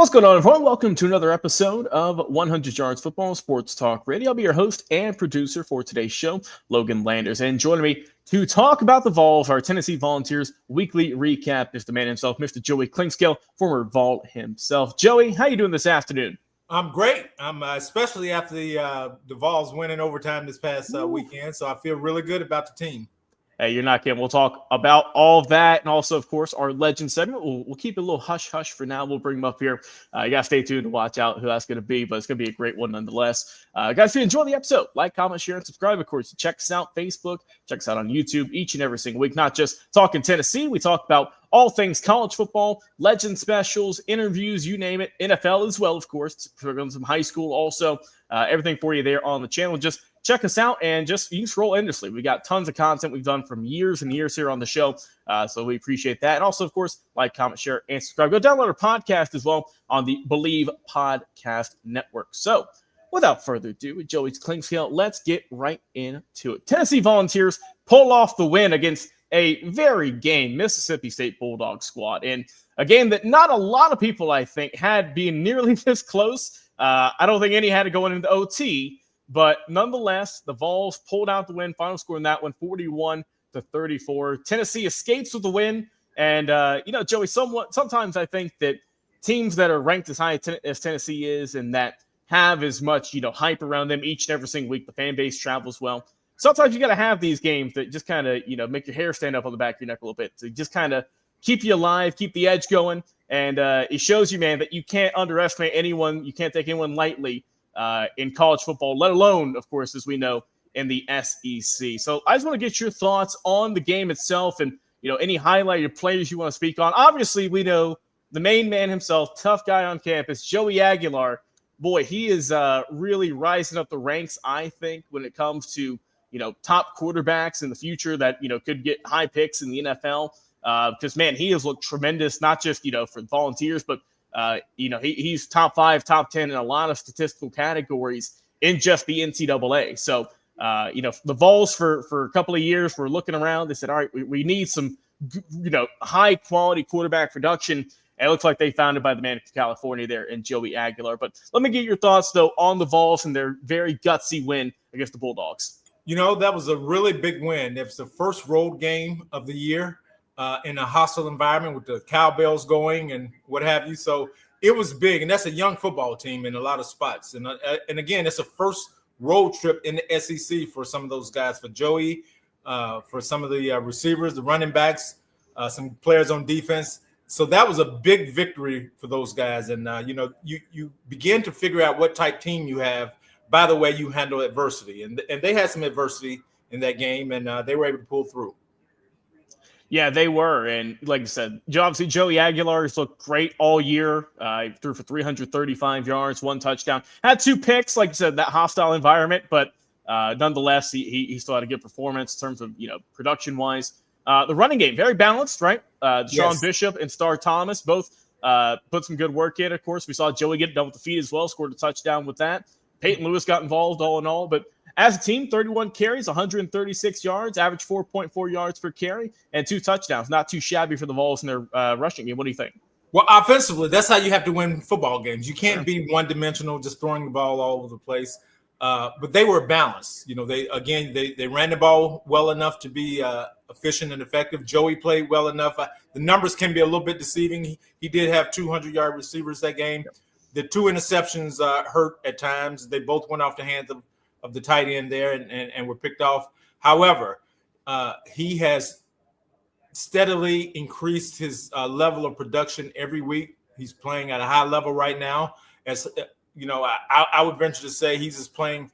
What's going on, everyone? Welcome to another episode of 100 Yards Football Sports Talk Radio. I'll be your host and producer for today's show, Logan Landers. And joining me to talk about the Vols, our Tennessee Volunteers weekly recap, is the man himself, Mr. Joey Klingscale, former Vol himself. Joey, how you doing this afternoon? I'm great. I'm especially after the Vols win in overtime this past weekend, so I feel really good about the team. Hey, you're not kidding. We'll talk about all of that. And also, of course, our legend segment. We'll keep it a little hush-hush for now. We'll bring them up here. You got to stay tuned to watch out who that's going to be, but it's going to be a great one nonetheless. Guys, if you enjoy the episode, like, comment, share, and subscribe. Of course, check us out Facebook. Check us out on YouTube each and every single week. Not just talking Tennessee. We talk about all things college football, legend specials, interviews, you name it. NFL as well, of course. Some high school also. Everything for you there on the channel. Just check us out and just you can scroll endlessly. We got tons of content we've done from years and years here on the show. So we appreciate that. And also, of course, like, comment, share, and subscribe. Go download our podcast as well on the Believe Podcast Network. So without further ado, with Joey Klingscale, let's get right into it. Tennessee Volunteers pull off the win against a very game Mississippi State Bulldog squad. And a game that not a lot of people, I think, had been nearly this close. I don't think any had to go into OT. But nonetheless, the Vols pulled out the win. Final score in that one, 41-34. Tennessee escapes with the win. And, Joey, sometimes I think that teams that are ranked as high as Tennessee is and that have as much, hype around them each and every single week, the fan base travels well. Sometimes you got to have these games that just kind of, make your hair stand up on the back of your neck a little bit. To just kind of keep you alive, keep the edge going. And it shows you, man, that you can't underestimate anyone. You can't take anyone lightly in college football, let alone, of course, as we know, in the SEC. So I just want to get your thoughts on the game itself and, any highlighted players you want to speak on. Obviously, we know the main man himself, tough guy on campus, Joey Aguilar. Boy, he is really rising up the ranks, I think, when it comes to, top quarterbacks in the future that, could get high picks in the NFL. Because, man, he has looked tremendous, not just, for Volunteers, but he's top 5, top 10 in a lot of statistical categories in just the NCAA. So, the Vols for a couple of years were looking around. They said, all right, we need some, high quality quarterback production. And it looks like they found it by the man from California there in Joey Aguilar. But let me get your thoughts, though, on the Vols and their very gutsy win against the Bulldogs. That was a really big win. It was the first road game of the year. In a hostile environment with the cowbells going and what have you. So it was big, and that's a young football team in a lot of spots. And again, it's a first road trip in the SEC for some of those guys, for Joey, for some of the receivers, the running backs, some players on defense. So that was a big victory for those guys. And, you begin to figure out what type team you have by the way you handle adversity. And they had some adversity in that game, and they were able to pull through. Yeah, they were. And like I said, obviously Joey Aguilar has looked great all year. He threw for 335 yards, 1 touchdown. Had 2 picks, like I said, that hostile environment. But nonetheless, he still had a good performance in terms of, production-wise. The running game, very balanced, right? Deshaun Bishop and Star Thomas both put some good work in. Of course, we saw Joey get it done with the feet as well, scored a touchdown with that. Peyton Lewis got involved all in all. But as a team, 31 carries, 136 yards, average 4.4 yards per carry, and 2 touchdowns. Not too shabby for the Vols in their rushing game. What do you think? Well, offensively, that's how you have to win football games. You can't be one-dimensional, just throwing the ball all over the place. But they were balanced. They ran the ball well enough to be efficient and effective. Joey played well enough. The numbers can be a little bit deceiving. He did have 200-yard receivers that game. The 2 interceptions hurt at times. They both went off the hands of the tight end there and were picked off. However, he has steadily increased his level of production every week. He's playing at a high level right now. As I would venture to say he's playing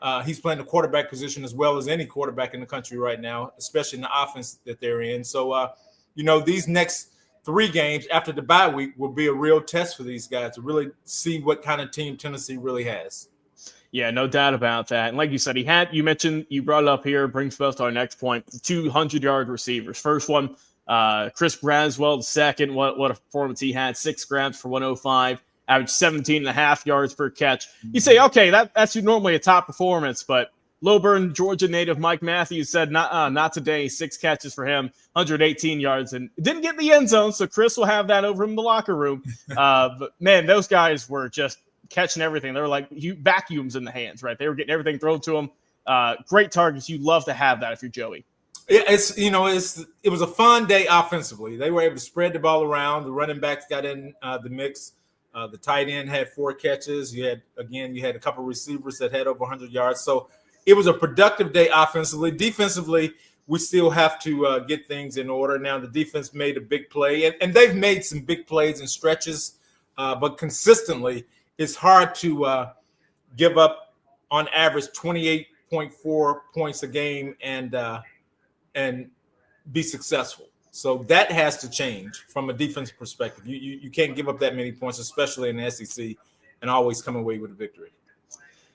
the quarterback position as well as any quarterback in the country right now, especially in the offense that they're in. So, these next 3 games after the bye week will be a real test for these guys to really see what kind of team Tennessee really has. Yeah, no doubt about that. And like you said, you brought it up here, brings us to our next point, 200-yard receivers. First one, Chris Braswell. The second, what a performance he had, 6 grabs for 105, averaged 17.5 yards per catch. You say, okay, that's normally a top performance, but Lilburn, Georgia native Mike Matthews said, not today. 6 catches for him, 118 yards, and didn't get in the end zone. So Chris will have that over in the locker room. But man, those guys were just catching everything. They were like vacuums in the hands, right? They were getting everything thrown to them. Great targets. You love to have that if you're Joey. It was a fun day offensively. They were able to spread the ball around. The running backs got in the mix. The tight end had 4 catches. You had a couple of receivers that had over 100 yards. So it was a productive day offensively. Defensively, we still have to get things in order. Now, the defense made a big play, and they've made some big plays and stretches, but consistently, it's hard to give up on average 28.4 points a game and be successful. So that has to change from a defense perspective. You can't give up that many points, especially in the SEC, and always come away with a victory.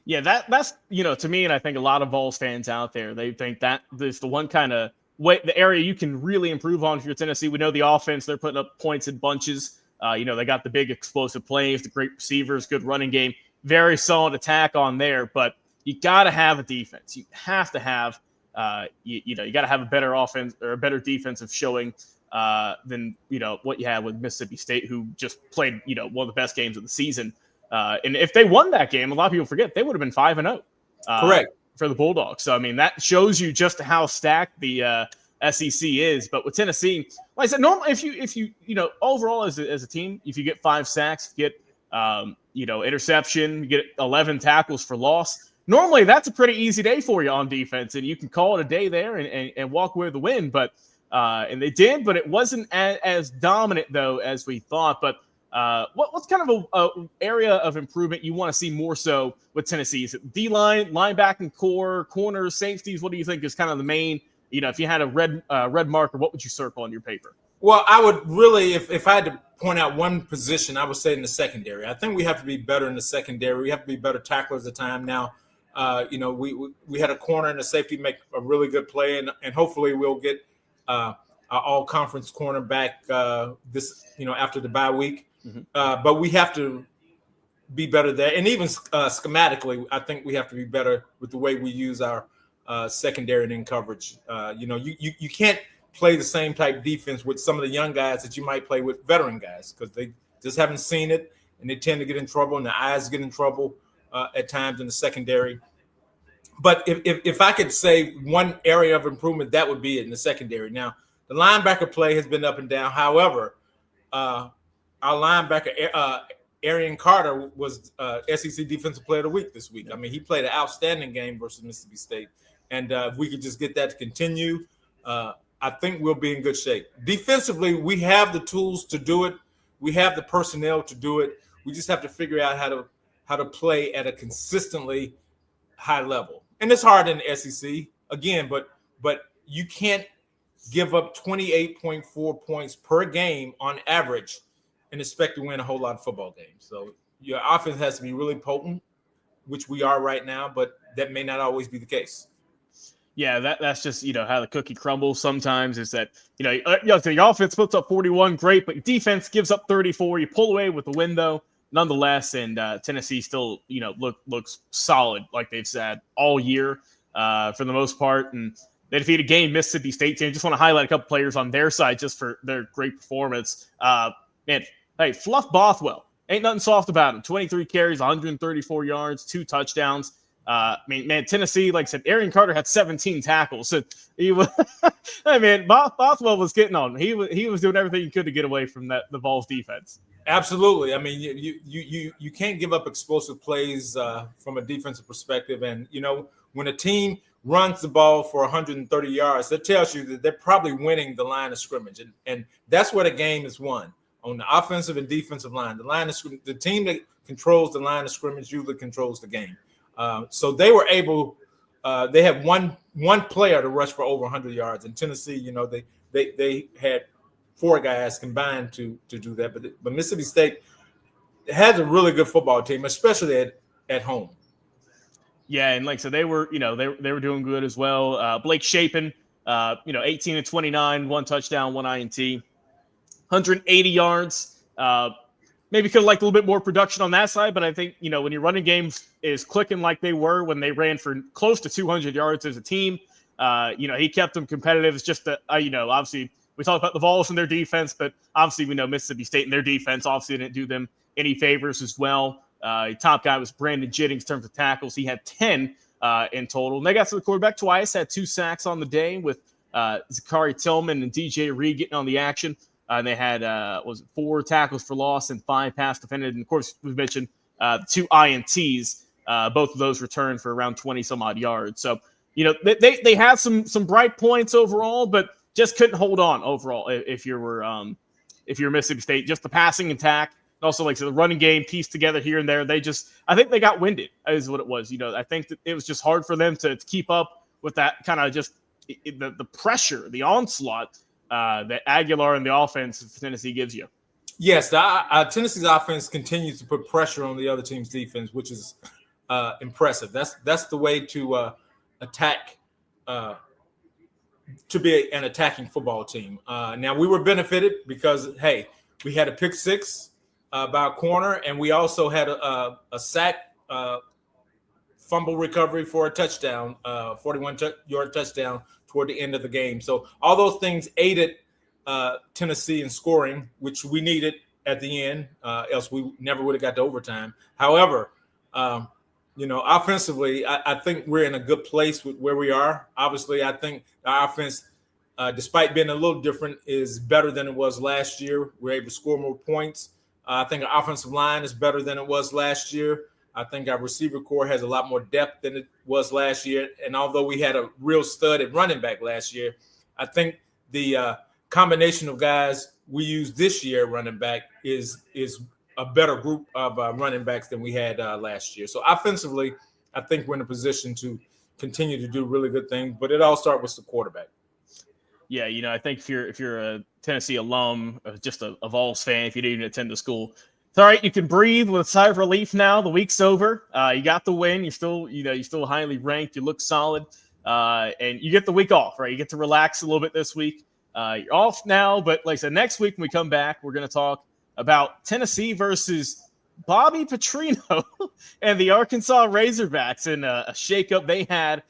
Yeah, that's to me, and I think a lot of Vols fans out there, they think that is the one kind of way, the area you can really improve on if you're Tennessee. We know the offense, they're putting up points in bunches. They got the big explosive plays, the great receivers, good running game, very solid attack on there. But you got to have a defense. You have to have, you got to have a better offense or a better defensive showing than what you had with Mississippi State, who just played one of the best games of the season. And if they won that game, a lot of people forget they would have been 5-0. Correct. For the Bulldogs. So, I mean, that shows you just how stacked the SEC is. But with Tennessee, like I said, normally if you overall as a team, if you get 5 sacks, get interception, you get 11 tackles for loss, normally that's a pretty easy day for you on defense, and you can call it a day there and walk away with the win. But and they did, but it wasn't as dominant though as we thought. But what's kind of a area of improvement you want to see more so with Tennessee? Is it D-line, linebacking core, corners, safeties? What do you think is kind of the main, if you had a red marker, what would you circle on your paper? Well, I would really, if I had to point out one position, I would say in the secondary. I think we have to be better in the secondary. We have to be better tacklers at the time. Now, we had a corner and a safety make a really good play, and hopefully we'll get our all-conference corner back after the bye week. Mm-hmm. But we have to be better there. And even schematically, I think we have to be better with the way we use our secondary and in coverage. You can't play the same type defense with some of the young guys that you might play with veteran guys, because they just haven't seen it, and they tend to get in trouble, and their eyes get in trouble at times in the secondary. But if I could say one area of improvement, that would be it in the secondary. Now, the linebacker play has been up and down. However, our linebacker, Arian Carter, was SEC Defensive Player of the Week this week. I mean, he played an outstanding game versus Mississippi State. And if we could just get that to continue, I think we'll be in good shape. Defensively, we have the tools to do it. We have the personnel to do it. We just have to figure out how to play at a consistently high level. And it's hard in the SEC, again, but you can't give up 28.4 points per game on average and expect to win a whole lot of football games. So your offense has to be really potent, which we are right now, but that may not always be the case. Yeah, that's just, how the cookie crumbles sometimes, is that, the offense puts up 41, great, but your defense gives up 34. You pull away with the win, though, nonetheless, and Tennessee still, looks solid, like they've said, all year for the most part. And they defeated game Mississippi State team. Just want to highlight a couple players on their side just for their great performance. Fluff Bothwell, ain't nothing soft about him. 23 carries, 134 yards, 2 touchdowns. Tennessee, like I said, Arian Carter had 17 tackles. So he was, Bothwell was getting on. He was doing everything he could to get away from the Vols defense. Absolutely. I mean, you can't give up explosive plays from a defensive perspective. And, when a team runs the ball for 130 yards, that tells you that they're probably winning the line of scrimmage. And that's where the game is won, on the offensive and defensive line. The team that controls the line of scrimmage usually controls the game. So they were able. They had one player to rush for over 100 yards. In Tennessee, they had 4 guys combined to do that. But Mississippi State has a really good football team, especially at home. Yeah, and like so, they were doing good as well. Blake Shapen, 18 and 29, 1 touchdown, 1 INT, 180 yards. maybe could have liked a little bit more production on that side, but I think, when your running game is clicking like they were when they ran for close to 200 yards as a team, he kept them competitive. It's just that, obviously we talk about the Vols and their defense, but obviously we know Mississippi State and their defense obviously didn't do them any favors as well. Top guy was Brandon Jennings in terms of tackles. He had 10 in total. And they got to the quarterback twice, had 2 sacks on the day with Zachary Tillman and DJ Reed getting on the action. They had 4 tackles for loss and 5 pass defended. And of course, we mentioned 2 INTs. Both of those returned for around 20 some odd yards. So, they had some bright points overall, but just couldn't hold on overall. If you're Mississippi State, just the passing attack, and also like the running game pieced together here and there. I think they got winded is what it was. I think that it was just hard for them to keep up with that kind of just the pressure, the onslaught that Aguilar and the offense of Tennessee gives you. Yes, Tennessee's offense continues to put pressure on the other team's defense, which is impressive. That's the way to attack, to be an attacking football team. Now, we were benefited because, hey, we had a pick 6 by a corner, and we also had a sack, fumble recovery for a touchdown, 41-yard touchdown toward the end of the game. So all those things aided Tennessee in scoring, which we needed at the end, else we never would have got to overtime. However, offensively, I think we're in a good place with where we are. Obviously, I think our offense, despite being a little different, is better than it was last year. We're able to score more points. I think our offensive line is better than it was last year. I think our receiver core has a lot more depth than it was last year. And although we had a real stud at running back last year, I think the combination of guys we use this year running back is a better group of running backs than we had last year. So offensively, I think we're in a position to continue to do really good things, but it all starts with the quarterback. Yeah, I think if you're a Tennessee alum, just a Vols fan, if you didn't even attend the school, it's all right. You can breathe with a sigh of relief now. The week's over. You got the win. You're still highly ranked. You look solid, and you get the week off, right? You get to relax a little bit this week. You're off now, but like I said, next week when we come back, we're going to talk about Tennessee versus Bobby Petrino and the Arkansas Razorbacks in a shakeup they had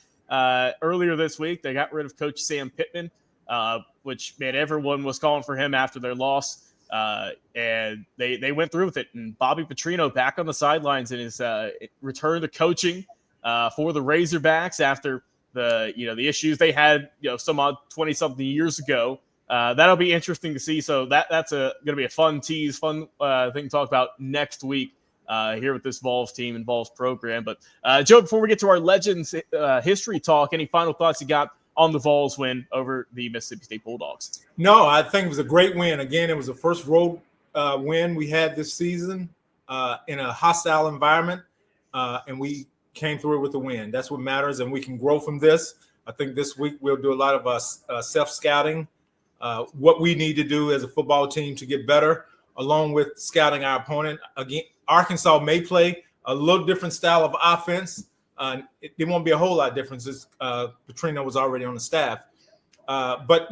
earlier this week. They got rid of Coach Sam Pittman, which, man, everyone was calling for him after their loss. And they went through with it. And Bobby Petrino back on the sidelines in his return to coaching for the Razorbacks after the issues they had, some odd 20-something years ago. That'll be interesting to see. So that's going to be a fun thing to talk about next week here with this Vols team and Vols program. But Joe, before we get to our Legends history talk, any final thoughts you got on the Vols win over the Mississippi State Bulldogs? No, I think it was a great win. Again, it was the first road win we had this season in a hostile environment, and we came through with a win. That's what matters, and we can grow from this. I think this week we'll do a lot of self-scouting, what we need to do as a football team to get better, along with scouting our opponent. Again, Arkansas may play a little different style of offense. It won't be a whole lot of differences. Petrino was already on the staff. But,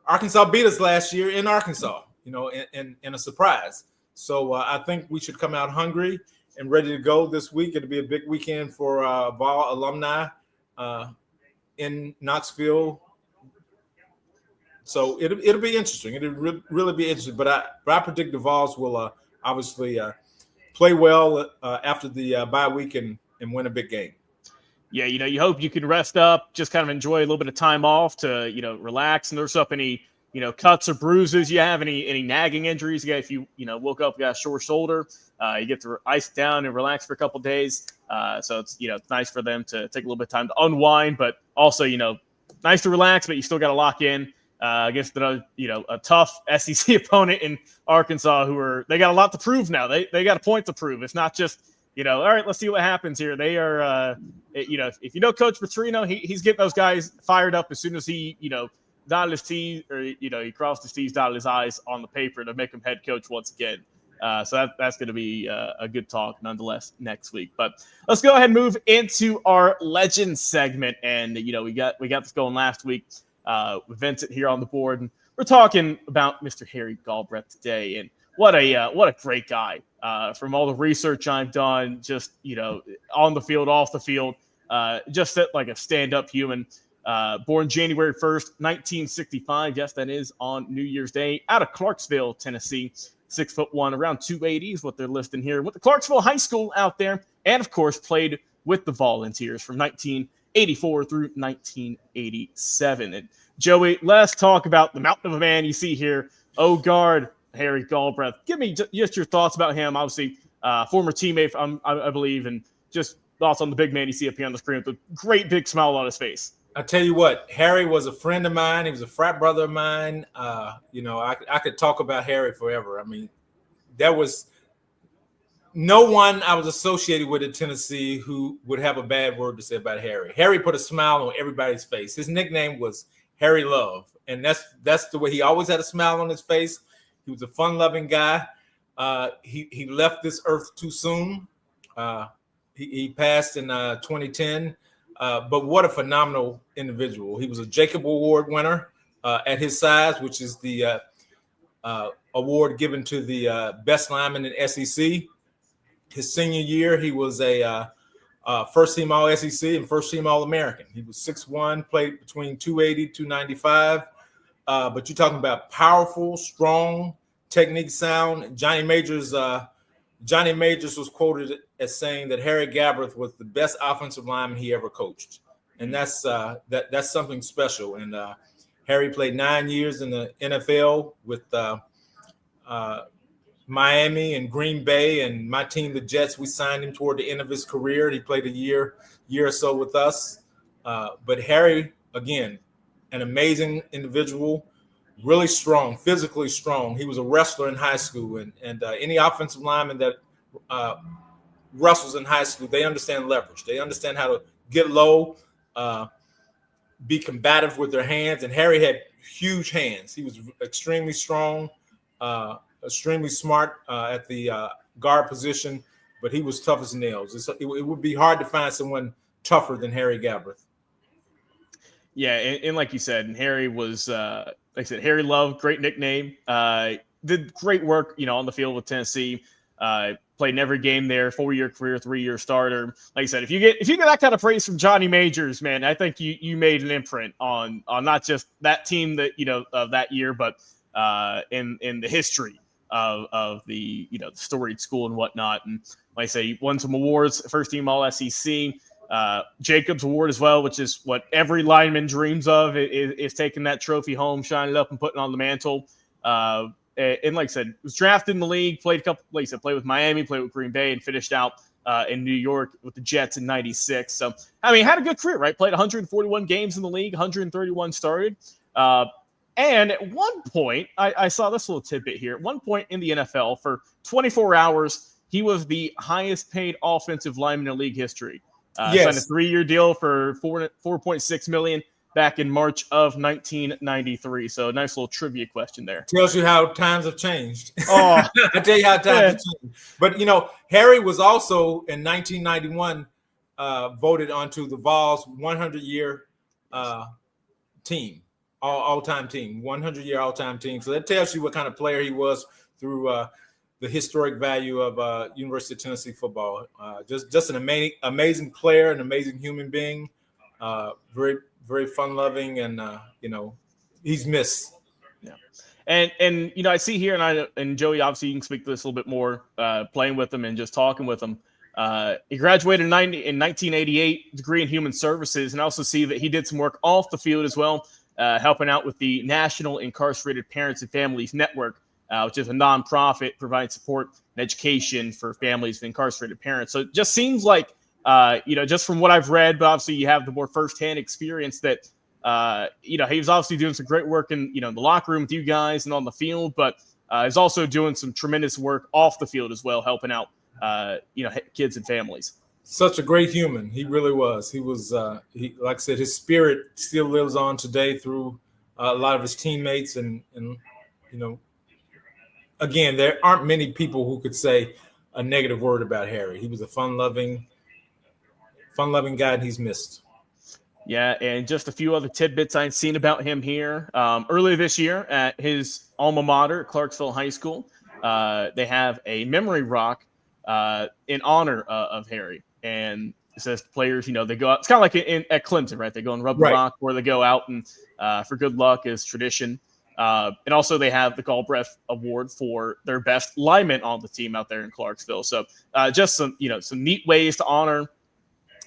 Arkansas beat us last year in Arkansas, in a surprise. So I think we should come out hungry and ready to go this week. It'll be a big weekend for Vol alumni in Knoxville. So it'll be interesting. It'll really be interesting. But I predict the Vols will obviously play well after the bye week and win a big game. Yeah, you hope you can rest up, just kind of enjoy a little bit of time off to, relax, nurse up any, cuts or bruises you have, any nagging injuries. If you, woke up, got a sore shoulder, you get to ice it down and relax for a couple of days. So it's, it's nice for them to take a little bit of time to unwind, but also, nice to relax, but you still got to lock in against a tough SEC opponent in Arkansas they got a lot to prove now. They got a point to prove. It's not just, all right, let's see what happens here. They are, if Coach Petrino, he's getting those guys fired up as soon as he, dotted his T's or, he crossed his T's, dotted his I's on the paper to make him head coach once again. So that's going to be a good talk nonetheless next week. But let's go ahead and move into our Legends segment. And, we got this going last week with Vincent here on the board. And we're talking about Mr. Harry Galbraith today. And what a great guy. From all the research I've done, just on the field, off the field, just like a stand-up human. Born January 1st, 1965. Yes, that is on New Year's Day, out of Clarksville, Tennessee. 6'1", around 280 is what they're listing here. Went to Clarksville High School out there, and of course played with the Volunteers from 1984 through 1987. And Joey, let's talk about the mountain of a man you see here. Oh, guard Harry Galbraith. Give me just your thoughts about him. Obviously, former teammate, I believe, and just thoughts on the big man you see up here on the screen with a great big smile on his face. I tell you what, Harry was a friend of mine. He was a frat brother of mine. I could talk about Harry forever. I mean, there was no one I was associated with in Tennessee who would have a bad word to say about Harry. Harry put a smile on everybody's face. His nickname was Harry Love, and that's the way he always had a smile on his face. He was a fun-loving guy. He left this earth too soon. He passed in 2010. But what a phenomenal individual. He was a Jacob Award winner at his size, which is the award given to the best lineman in SEC. His senior year, he was a first-team All-SEC and first-team All-American. He was 6'1", played between 280, 295. But you're talking about powerful, strong, technique sound. Johnny Majors was quoted as saying that Harry Galbraith was the best offensive lineman he ever coached, and that's something special. And Harry played 9 years in the NFL with Miami and Green Bay, and my team, the Jets. We signed him toward the end of his career. He played a year or so with us. But Harry, again, an amazing individual. Really strong, physically strong. He was a wrestler in high school, and any offensive lineman that wrestles in high school, they understand leverage. They understand how to get low, be combative with their hands. And Harry had huge hands. He was extremely strong, extremely smart at the guard position, but he was tough as nails. It would be hard to find someone tougher than Harry Galbraith. Yeah, and like you said, and Harry was like I said, Harry Love, great nickname. Did great work, on the field with Tennessee. Played in every game there, 4-year career, 3-year starter. Like I said, if you get that kind of praise from Johnny Majors, man, I think you made an imprint on not just that team that of that year, but in the history of the storied school and whatnot. And like I say, he won some awards, first team All SEC. Jacobs Award as well, which is what every lineman dreams of, is taking that trophy home, shining it up, and putting it on the mantle. And like I said, was drafted in the league, played with Miami, played with Green Bay, and finished out in New York with the Jets in '96. So, I mean, had a good career, right? Played 141 games in the league, 131 started. And at one point, I saw this little tidbit here. At one point in the NFL, for 24 hours, he was the highest paid offensive lineman in league history. Signed a 3-year deal for $4.6 million back in March of 1993. So, a nice little trivia question there. Tells you how times have changed. Oh, I tell you how times have changed. But Harry was also in 1991 voted onto the Vols 100-year team, all-time team, 100-year all-time team. So that tells you what kind of player he was through the historic value of University of Tennessee football. Just an amazing player, an amazing human being, very, very fun-loving, and he's missed. Yeah, and I see here, and Joey, obviously you can speak to this a little bit more, playing with him and just talking with him. He graduated in 1988, degree in human services, and I also see that he did some work off the field as well, helping out with the National Incarcerated Parents and Families Network, which is a nonprofit providing support and education for families of incarcerated parents. So it just seems like, just from what I've read, but obviously you have the more firsthand experience that, he was obviously doing some great work in, the locker room with you guys and on the field, but is also doing some tremendous work off the field as well, helping out, kids and families. Such a great human. He really was. He was, like I said, his spirit still lives on today through a lot of his teammates. And again, there aren't many people who could say a negative word about Harry. He was a fun-loving guy, and he's missed. Yeah, and just a few other tidbits I've seen about him here. Earlier this year at his alma mater, Clarksville High School, they have a memory rock in honor of Harry. And it says players, they go out. It's kind of like at Clemson, right? They go and rub the rock, or they go out and for good luck is tradition. And also they have the Galbraith Award for their best lineman on the team out there in Clarksville. So just some neat ways to honor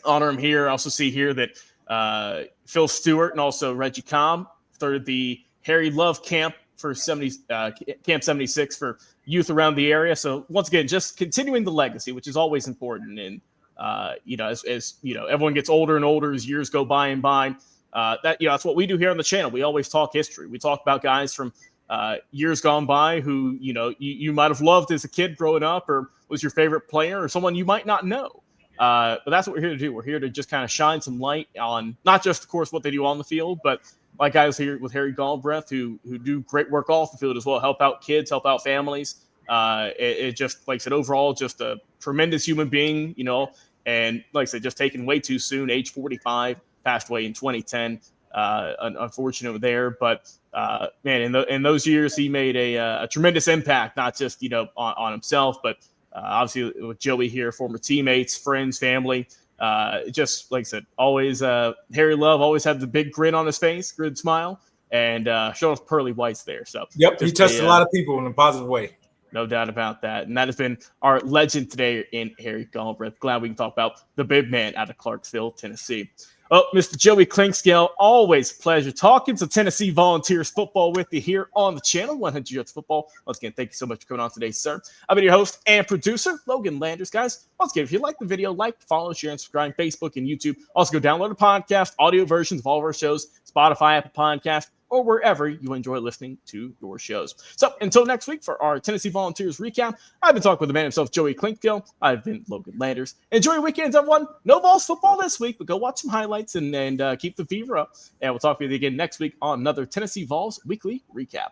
him here. I also see here that Phil Stewart and also Reggie Cobb started the Harry Love Camp for Camp 76 for youth around the area. So once again, just continuing the legacy, which is always important. And as everyone gets older and older as years go by and by. That's what we do here on the channel. We always talk history. We talk about guys from years gone by who you might have loved as a kid growing up, or was your favorite player, or someone you might not know. But that's what we're here to do. We're here to just kind of shine some light on not just, of course, what they do on the field, but like guys here with Harry Galbraith who do great work off the field as well, help out kids, help out families. It just, like I said, overall, just a tremendous human being, and like I said, just taken way too soon, age 45, passed away in 2010. Unfortunate there, but man, in those years, he made a tremendous impact, not just on himself, but obviously with Joey here, former teammates, friends, family. Just like I said, always Harry Love always had the big grin on his face, grin smile, and showing us pearly whites there. So yep, he touched a lot of people in a positive way. No doubt about that. And that has been our legend today in Harry Galbraith. Glad we can talk about the big man out of Clarksville, Tennessee. Oh, Mr. Joey Clinkscale, always a pleasure talking to Tennessee Volunteers football with you here on the channel, 100 Yards Football. Once again, thank you so much for coming on today, sir. I've been your host and producer, Logan Landers. Guys, once again, if you like the video, like, follow, share, and subscribe on Facebook and YouTube. Also, go download the podcast, audio versions of all of our shows, Spotify, Apple Podcast, or wherever you enjoy listening to your shows. So until next week for our Tennessee Volunteers recap, I've been talking with the man himself, Joey Klinkgill. I've been Logan Landers. Enjoy your weekends, everyone. No Vols football this week, but go watch some highlights and keep the fever up. And we'll talk with you again next week on another Tennessee Vols weekly recap.